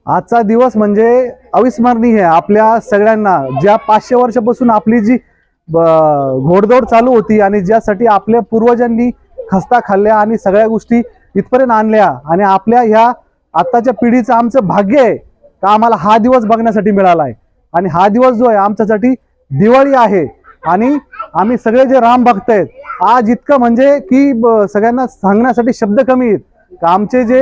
आजचा दिवस म्हणजे अविस्मरणीय आहे आपल्या सगळ्यांना। ज्या 500 वर्षापासून आपली जी घोडदौड चालू होती आणि ज्यासाठी आपल्या पूर्वजांनी खस्ता खाल्ल्या आणि सगळ्या गोष्टी इथपर्यंत आणल्या, आणि आपल्या ह्या आताच्या पिढीचं आमचं भाग्य आहे का आम्हाला हा दिवस बघण्यासाठी मिळाला आहे। आणि हा दिवस जो आहे आमच्यासाठी दिवाळी आहे। आणि आम्ही सगळे जे राम भक्त आहेत आज इतकं म्हणजे की सगळ्यांना सांगण्यासाठी शब्द कमी आहेत का आमचे जे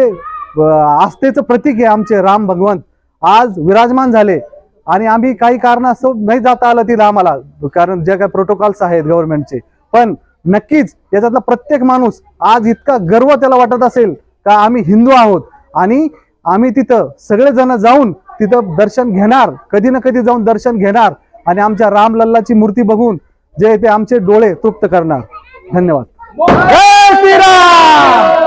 आस्थेचं प्रतीक आहे आमचे राम भगवंत आज विराजमान झाले। आणि आम्ही काही कारणास्तव नाही जाता आलं तिला आम्हाला, कारण जे काही प्रोटोकॉल्स आहेत गव्हर्नमेंटचे, पण नक्कीच याच्यातला प्रत्येक माणूस आज इतका गर्व त्याला वाटत असेल का आम्ही हिंदू आहोत। आणि आम्ही तिथं सगळेजण जाऊन तिथं दर्शन घेणार, कधी ना कधी जाऊन दर्शन घेणार आणि आमच्या रामलल्लाची मूर्ती बघून जे ते आमचे डोळे तृप्त करणार। धन्यवाद। जय श्रीराम।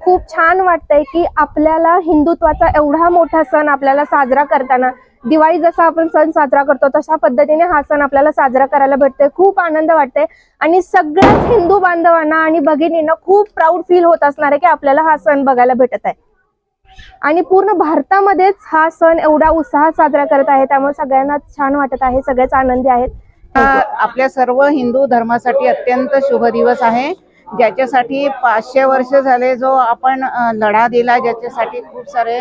खूप छान वाटतंय की आपल्याला हिंदुत्वाचा एवढा मोठा सण आपल्याला साजरा करताना, दिवाळी जसा आपण सण साजरा करतो तशा पद्धतीने हा सण आपल्याला साजरा करायला भेटतोय। खूप आनंद वाटतंय आणि सगळ्याच हिंदू बांधवांना आणि भगिनींना खूप प्राऊड फील होत असणार आहे की आपल्याला हा सण बघायला भेटत आहे। आणि पूर्ण भारतामध्येच हा सण एवढा उत्साहात साजरा करत आहे, त्यामुळे सगळ्यांना छान वाटत आहे, सगळेच आनंदी आहेत। आपल्या सर्व हिंदू धर्मासाठी अत्यंत शुभ दिवस आहे, ज्याच्यासाठी 500 वर्ष झाले जो आपण लढा दिला, ज्याच्यासाठी खूप सारे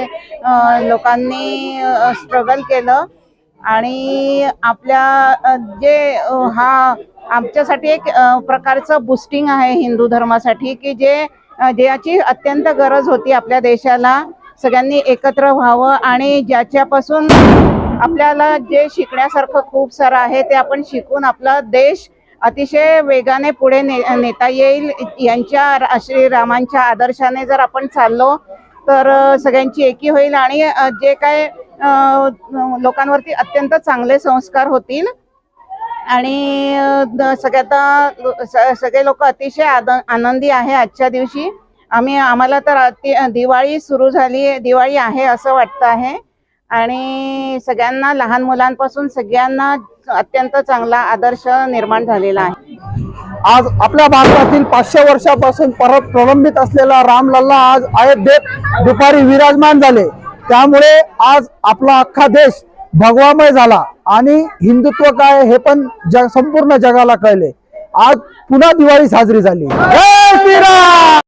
लोकांनी स्ट्रगल केलं। आणि आपल्या जे हा आमच्यासाठी एक प्रकारचं बूस्टिंग आहे हिंदू धर्मासाठी की ज्याची अत्यंत गरज होती आपल्या देशाला। सगळ्यांनी एकत्र व्हावं आणि ज्याच्यापासून आपल्याला जे शिकण्यासारखं खूप सारं आहे ते आपण शिकून आपला देश अतिशय वेगाने पुढे नेता येईल। यांच्या श्रीरामांच्या आदर्शाने जर आपण चाललो तर सगळ्यांची एकी होईल आणि जे काय लोकांवरती अत्यंत चांगले संस्कार होतील आणि सगळे लोक अतिशय आनंदी आहे आजच्या दिवशी। आम्हाला तर दिवाळी सुरू झाली, दिवाळी आहे असं वाटतं आहे आणि सगळ्यांना लहान मुलांपासून सगळ्यांना अत्यंत चांगला आदर्श निर्माण झालेला आहे। आज आपल्या भारतातील 500 वर्षापासून प्रलंबित असलेला रामलल्ला आज अयोध्येत दुपारी विराजमान झाले, त्यामुळे आज आपला अख्खा देश भगवामय झाला आणि हिंदुत्व काय हे पण संपूर्ण जगाला कळले। आज पुन्हा दिवाळी साजरी झाली। जय श्रीराम।